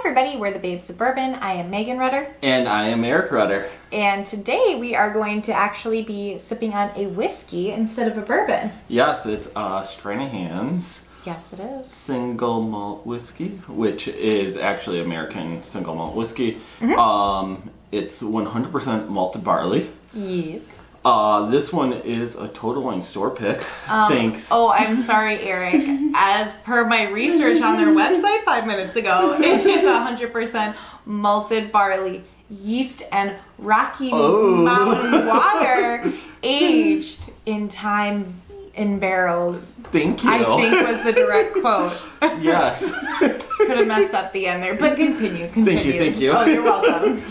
everybody, we're the Babes of Bourbon. I am Megan Rudder. And I am Eric Rudder. And today we are going to actually be sipping on a whiskey instead of a bourbon. Yes, it's Stranahan's. Yes, it is. Single malt whiskey, which is actually American single malt whiskey. Mm-hmm. It's 100% malted barley. Yes. This one is a Total Wine store pick. Thanks. Oh, I'm sorry, Eric. As per my research on their website 5 minutes ago, it is 100% malted barley, yeast, and Rocky Mountain water aged in time in barrels. Thank you. I think was the direct quote. Yes. Could have messed up the end there, but continue. Thank you. Oh, you're welcome.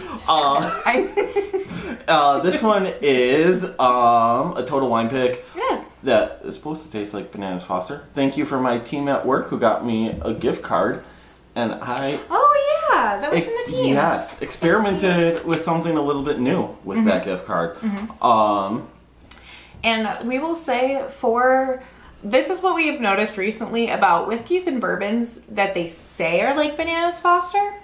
This one is a Total Wine pick. Yes. That is supposed to taste like Bananas Foster. Thank you for my team at work who got me a gift card. And I... Oh yeah, that was from the team. Yes. Experimented with something a little bit new with that gift card. And we will say this is what we have noticed recently about whiskeys and bourbons that they say are like Bananas Foster.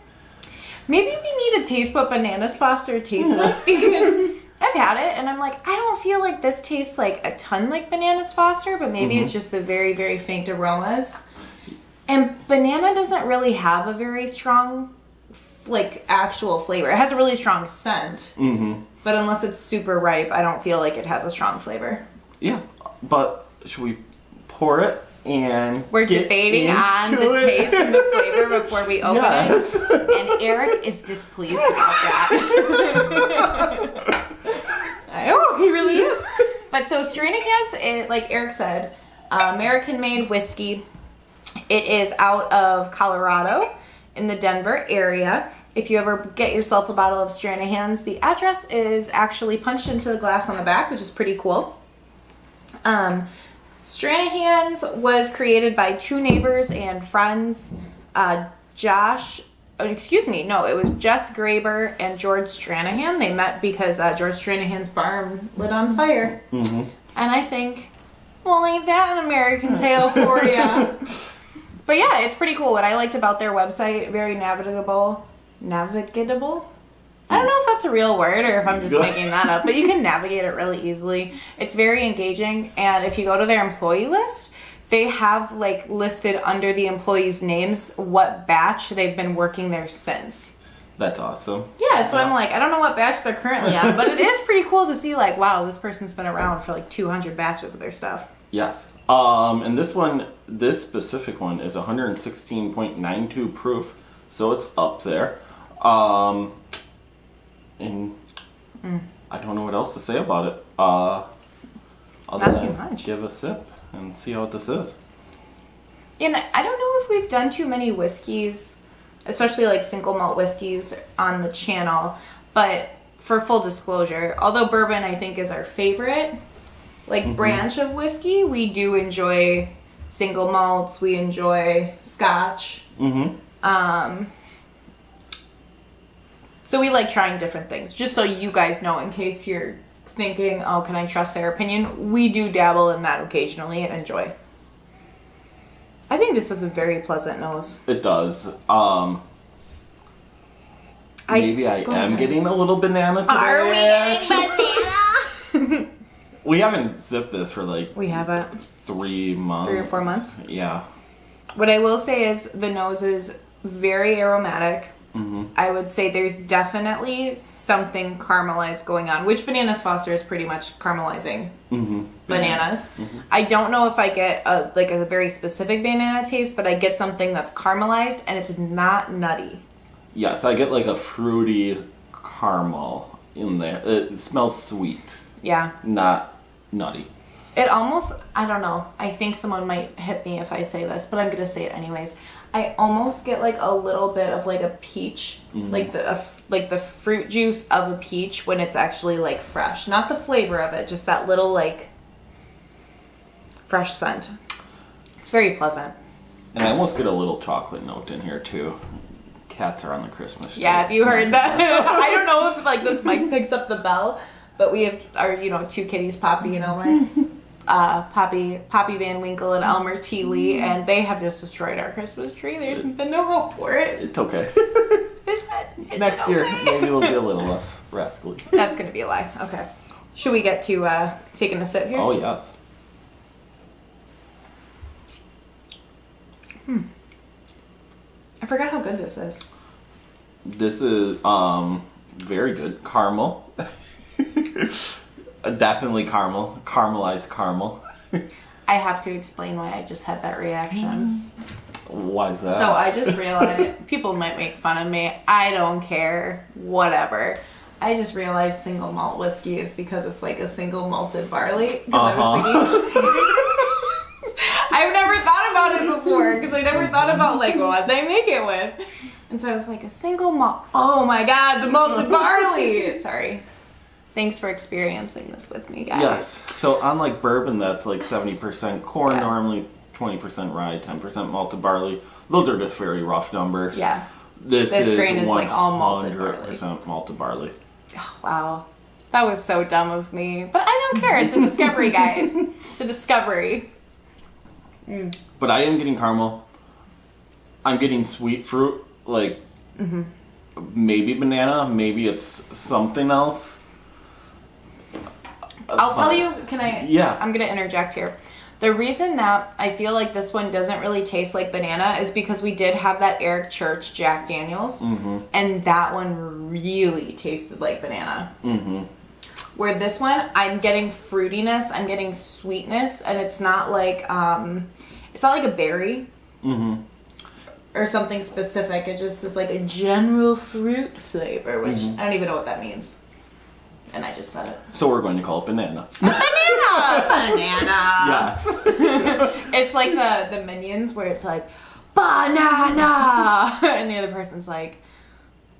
Maybe we need to taste what Bananas Foster tastes like, because I've had it and I'm like, I don't feel like this tastes like a ton like Bananas Foster, but maybe it's just the very, very faint aromas. And banana doesn't really have a very strong, like, actual flavor. It has a really strong scent. But unless it's super ripe, I don't feel like it has a strong flavor. Yeah, but should we pour it and we're debating on the taste and the flavor before we open it. And Eric is displeased about that. Oh, he really is. But so Stranahan's, like Eric said, American-made whiskey. It is out of Colorado in the Denver area. If you ever get yourself a bottle of Stranahan's, the address is actually punched into the glass on the back, which is pretty cool. Stranahan's was created by two neighbors and friends, it was Jess Graber and George Stranahan. They met because George Stranahan's barn lit on fire. And I think, well, ain't that an American tale for you? But yeah, it's pretty cool. What I liked about their website, very navigatable. I don't know if that's a real word or if I'm just making that up, but you can navigate it really easily. It's very engaging, and if you go to their employee list, they have like listed under the employees' names what batch they've been working there since. That's awesome. Yeah, so I'm like, I don't know what batch they're currently on, but it is pretty cool to see like, wow, this person's been around for like 200 batches of their stuff. Yes. And this specific one is 116.92 proof, so it's up there. And I don't know what else to say about it. Other Not too than much. give a sip and see how this is. And I don't know if we've done too many whiskeys, especially like single malt whiskeys on the channel, but for full disclosure, although bourbon I think is our favorite like branch of whiskey, we do enjoy single malts, we enjoy scotch. So we like trying different things, just so you guys know, in case you're thinking, oh, can I trust their opinion? We do dabble in that occasionally and enjoy. I think this has a very pleasant nose. It does. Maybe I am getting a little banana today. Are we getting banana? We haven't sipped this for like... We haven't. 3 months. 3 or 4 months? Yeah. What I will say is the nose is very aromatic. I would say there's definitely something caramelized going on, which Bananas Foster is pretty much caramelizing bananas. I don't know if I get a very specific banana taste, but I get something that's caramelized and it's not nutty. Yes, I get like a fruity caramel in there. It smells sweet. Yeah. Not nutty. It almost, I don't know, I think someone might hit me if I say this, but I'm going to say it anyways. I almost get like a little bit of like a peach, like the fruit juice of a peach when it's actually like fresh. Not the flavor of it, just that little like fresh scent. It's very pleasant. And I almost get a little chocolate note in here too. Cats are on the Christmas tree. Yeah, if you heard that. I don't know if like this mic picks up the bell, but we have our, two kitties, Poppy and Elmer. Poppy Van Winkle and Elmer T. Lee, and they have just destroyed our Christmas tree. There's been no hope for it. It's okay. Next year, maybe it'll be a little less rascally. That's gonna be a lie. Okay. Should we get to taking a sip here? Oh, yes. I forgot how good this is. This is very good. Caramel. Definitely caramel. Caramelized caramel. I have to explain why I just had that reaction. Why is that? So I just realized, people might make fun of me. I don't care. Whatever. I just realized single malt whiskey is because it's like a single malted barley. I was thinking, I've never thought about it before because I never thought about like what they make it with. And so I was like, a single malt. Oh my God, the malted barley. Sorry. Thanks for experiencing this with me, guys. Yes. So unlike bourbon, that's like 70% corn, normally 20% rye, 10% malted barley. Those are just very rough numbers. Yeah. This grain is like all malted barley. 100% malted barley. Oh, wow. That was so dumb of me. But I don't care. It's a discovery, guys. It's a discovery. But I am getting caramel. I'm getting sweet fruit. Like, maybe banana. Maybe it's something else. I'll tell you, can I? Yeah. I'm going to interject here. The reason that I feel like this one doesn't really taste like banana is because we did have that Eric Church Jack Daniels, and that one really tasted like banana. Where this one, I'm getting fruitiness, I'm getting sweetness, and it's not like a berry or something specific. It just is like a general fruit flavor, which I don't even know what that means. And I just said it. So we're going to call it banana. Banana! Yes. It's like the Minions where it's like, banana! And the other person's like,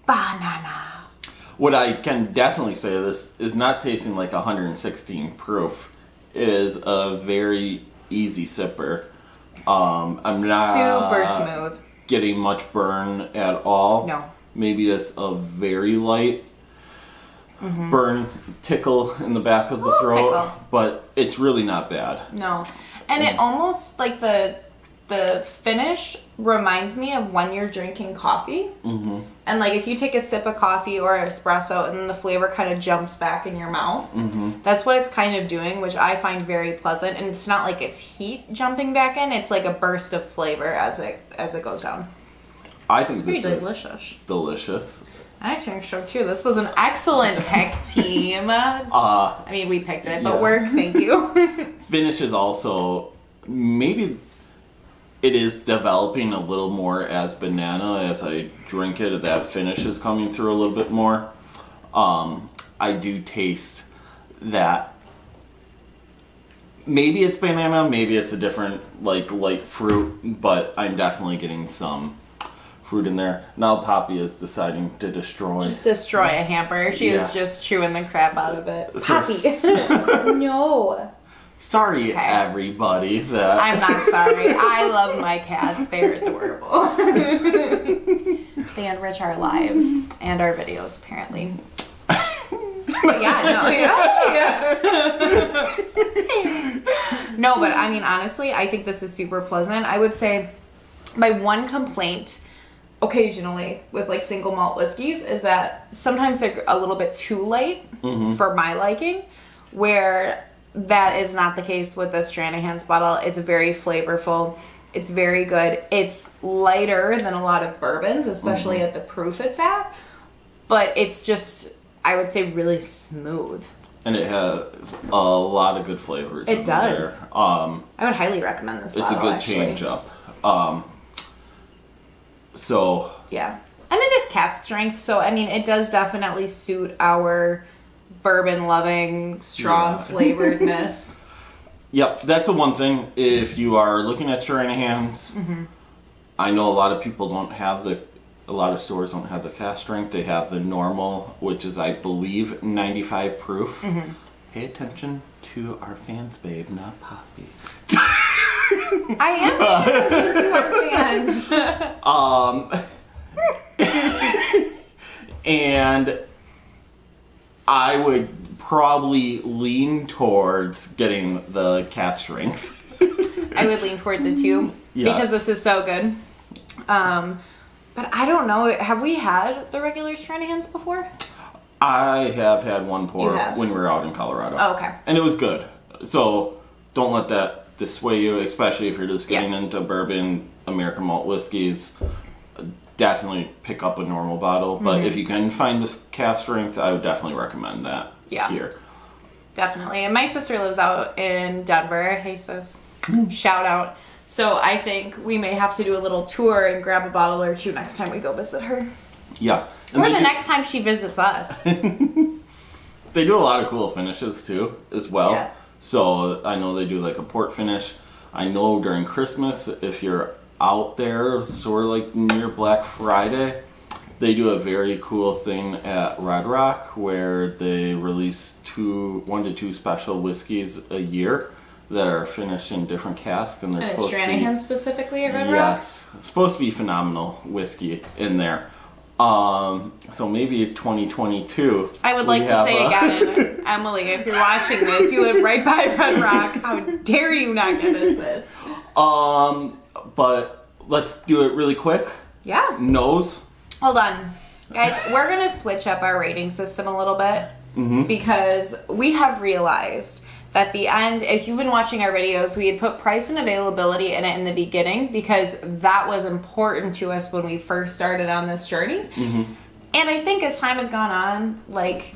banana. What I can definitely say this is not tasting like 116 proof. It is a very easy sipper. I'm not super smooth. Getting much burn at all. No. Maybe just a very light burn, tickle in the back of the throat, tickle. But it's really not bad. No. And it almost, like, the finish reminds me of when you're drinking coffee. And, like, if you take a sip of coffee or espresso and then the flavor kind of jumps back in your mouth, that's what it's kind of doing, which I find very pleasant. And it's not like it's heat jumping back in. It's like a burst of flavor as it goes down. I think this Pretty is delicious. I think so too. This was an excellent pick, team. I mean, we picked it, but thank you. Finish is also, maybe it is developing a little more as banana. As I drink it, that finish is coming through a little bit more. I do taste that. Maybe it's banana, maybe it's a different, like, light fruit, but I'm definitely getting some fruit in there. Now Poppy is deciding to destroy a hamper. She is just chewing the crap out of it. Poppy. No. Sorry, everybody. I'm not sorry. I love my cats. They're adorable. They enrich our lives and our videos, apparently. But no, but I mean, honestly, I think this is super pleasant. I would say my one complaint occasionally with like single malt whiskeys is that sometimes they're a little bit too light for my liking, where that is not the case with the Stranahan's bottle. It's very flavorful. It's very good. It's lighter than a lot of bourbons, especially at the proof it's at, but it's just, I would say, really smooth. And it has a lot of good flavors. It does. There. I would highly recommend this bottle. It's a good change up. So yeah, and it is cask strength, so I mean, it does definitely suit our bourbon-loving, strong flavoredness. Yep, that's the one thing. If you are looking at Stranahan's, I know a lot of people don't have a lot of stores don't have the cask strength. They have the normal, which is, I believe, 95 proof. Pay attention to our fans, babe, not Poppy. I am paying attention to our fans. And I would probably lean towards getting the cask strength. I would lean towards it too, because this is so good. But I don't know. Have we had the regular Stranahans before? I have had one pour You have? when we were out in Colorado. Oh, okay. And it was good. So don't let that dissuade you, especially if you're just getting into bourbon, American malt whiskeys. Definitely pick up a normal bottle. But if you can find this cask strength, I would definitely recommend that here. Definitely. And my sister lives out in Denver. Hey, sis. Shout out. So I think we may have to do a little tour and grab a bottle or two next time we go visit her. Yes. And Or the next time she visits us. They do a lot of cool finishes too, as well. Yeah. So I know they do like a port finish. I know during Christmas, if you're out there, sort of like near Black Friday, they do a very cool thing at Red Rock where they release 1 to 2 special whiskeys a year that are finished in different casks, and they're And it's supposed Stranahan to be, specifically at Red Rock? yes, it's supposed to be phenomenal whiskey in there. So maybe 2022. I would like to say again, Emily, if you're watching this, you live right by Red Rock. How dare you not give us this? But let's do it really quick. Yeah. Nose. Hold on. Guys, we're going to switch up our rating system a little bit because we have realized that the end, if you've been watching our videos, we had put price and availability in it in the beginning because that was important to us when we first started on this journey. And I think as time has gone on, like,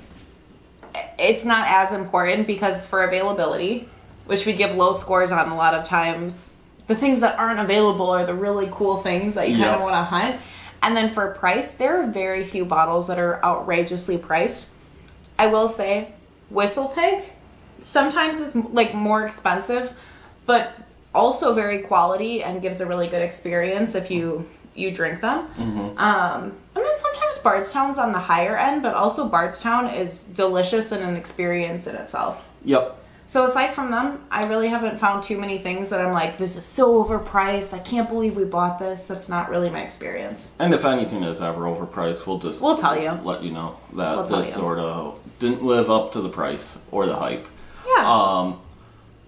it's not as important because for availability, which we give low scores on a lot of times, the things that aren't available are the really cool things that you kind of want to hunt. And then for price, there are very few bottles that are outrageously priced. I will say, Whistle Pig sometimes is like more expensive, but also very quality and gives a really good experience if you drink them. And then sometimes Bardstown's on the higher end, but also Bardstown is delicious and an experience in itself. Yep. So aside from them, I really haven't found too many things that I'm like, this is so overpriced. I can't believe we bought this. That's not really my experience. And if anything is ever overpriced, we'll tell you. Let you know that this sort of didn't live up to the price or the hype. Yeah.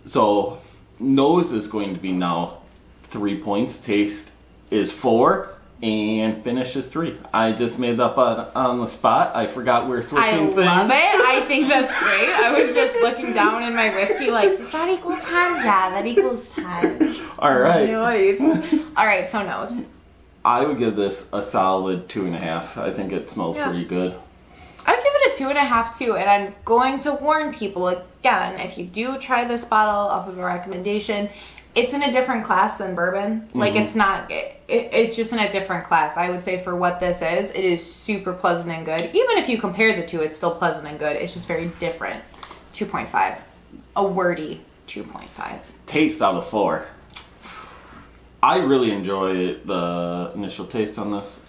So nose is going to be now 3 points. Taste is 4. And finish is 3. I just made that up on the spot. I forgot we're switching things. I love it. I think that's great. I was just looking down in my whiskey like, does that equal 10? Yeah, that equals 10. All right. Nice. All right, so nose. I would give this a solid 2.5. I think it smells pretty good. I'd give it a 2.5 too, and I'm going to warn people again, if you do try this bottle off of a recommendation, it's in a different class than bourbon. Like, it's not, it's just in a different class. I would say for what this is, it is super pleasant and good. Even if you compare the two, it's still pleasant and good. It's just very different. 2.5. A wordy 2.5. Taste out of 4. I really enjoy the initial taste on this.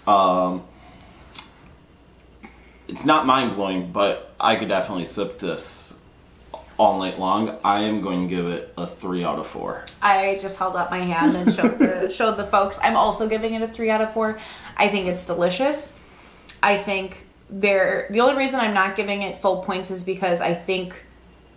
It's not mind-blowing, but I could definitely sip this all night long. I am going to give it a 3 out of 4. I just held up my hand and showed the folks. I'm also giving it a 3 out of 4. I think it's delicious. I think the only reason I'm not giving it full points is because I think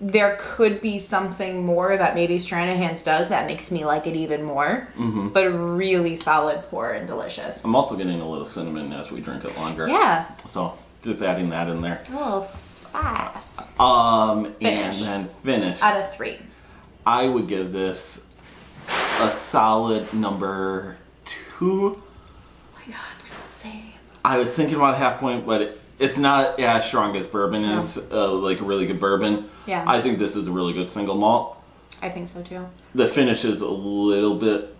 there could be something more that maybe Stranahan's does that makes me like it even more. But a really solid pour and delicious. I'm also getting a little cinnamon as we drink it longer. Yeah. So just adding that in there. A little spice. And then finish. Out of 3. I would give this a solid number 2. Oh my god, we're the same. I was thinking about a half point, but it's not as strong as bourbon is, like a really good bourbon. Yeah. I think this is a really good single malt. I think so too. The finish is a little bit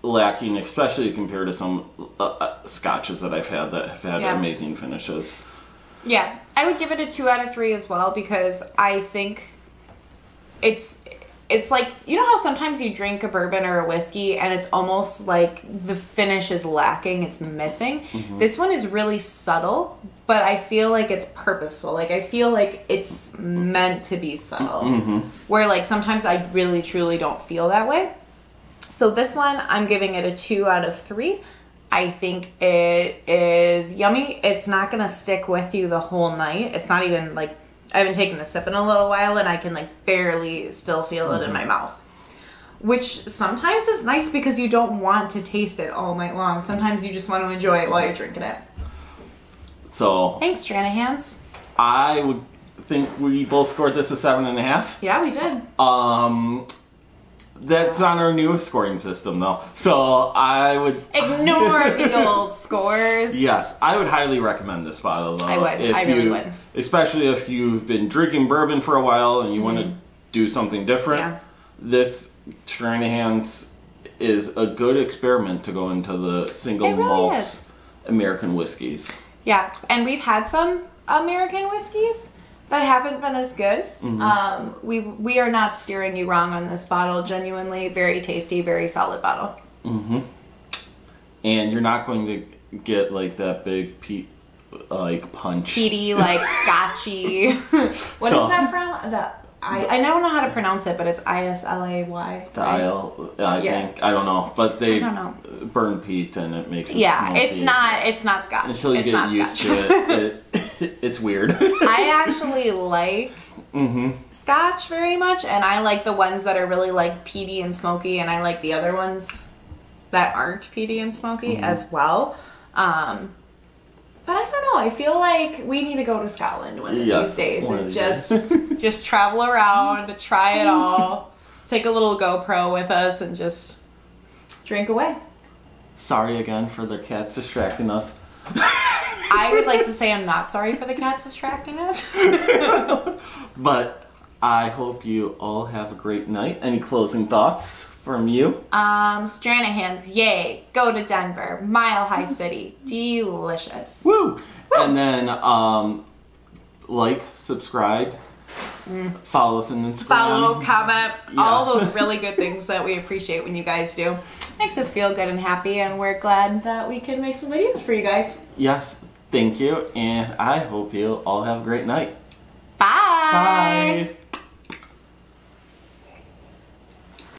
lacking, especially compared to some scotches that I've had that have had amazing finishes. Yeah, I would give it a 2 out of 3 as well because I think it's like, you know how sometimes you drink a bourbon or a whiskey and it's almost like the finish is lacking, it's missing. This one is really subtle, but I feel like it's purposeful. Like, I feel like it's meant to be subtle. Where, like, sometimes I really, truly don't feel that way. So this one, I'm giving it a 2 out of 3. I think it is yummy. It's not going to stick with you the whole night. It's not even, like, I haven't taken a sip in a little while, and I can, like, barely still feel it in my mouth. which sometimes is nice because you don't want to taste it all night long. Sometimes you just want to enjoy it while you're drinking it. So thanks, Stranahans. I would think we both scored this a 7.5. Yeah, we did. That's on our new scoring system though. So I would ignore the old scores. Yes, I would highly recommend this bottle though. I would. I really would. Especially if you've been drinking bourbon for a while and you want to do something different. Yeah. This Stranahan's is a good experiment to go into the single malt American whiskeys. Yeah, and we've had some American whiskeys that haven't been as good. We are not steering you wrong on this bottle. Genuinely, very tasty, very solid bottle. And you're not going to get like that big punch. Peaty, like scotchy. What is that from? I don't know how to pronounce it, but it's Islay. The Isle, I think. I don't know, but they burn peat and it makes it smoky. It's not Scotch. Until you get used to it, it's weird. I actually like Scotch very much, and I like the ones that are really like peaty and smoky, and I like the other ones that aren't peaty and smoky as well. But I don't know. I feel like we need to go to Scotland one of these days and just travel around, try it all, take a little GoPro with us, and just drink away. Sorry again for the cats distracting us. I would like to say I'm not sorry for the cats distracting us. But I hope you all have a great night. Any closing thoughts from you? Stranahan's, yay. Go to Denver. Mile High City. Delicious. Woo! And then, like, subscribe, follow us on Instagram. Follow, comment, all those really good things that we appreciate when you guys do. Makes us feel good and happy, and we're glad that we can make some videos for you guys. Yes, thank you, and I hope you all have a great night. Bye! Bye!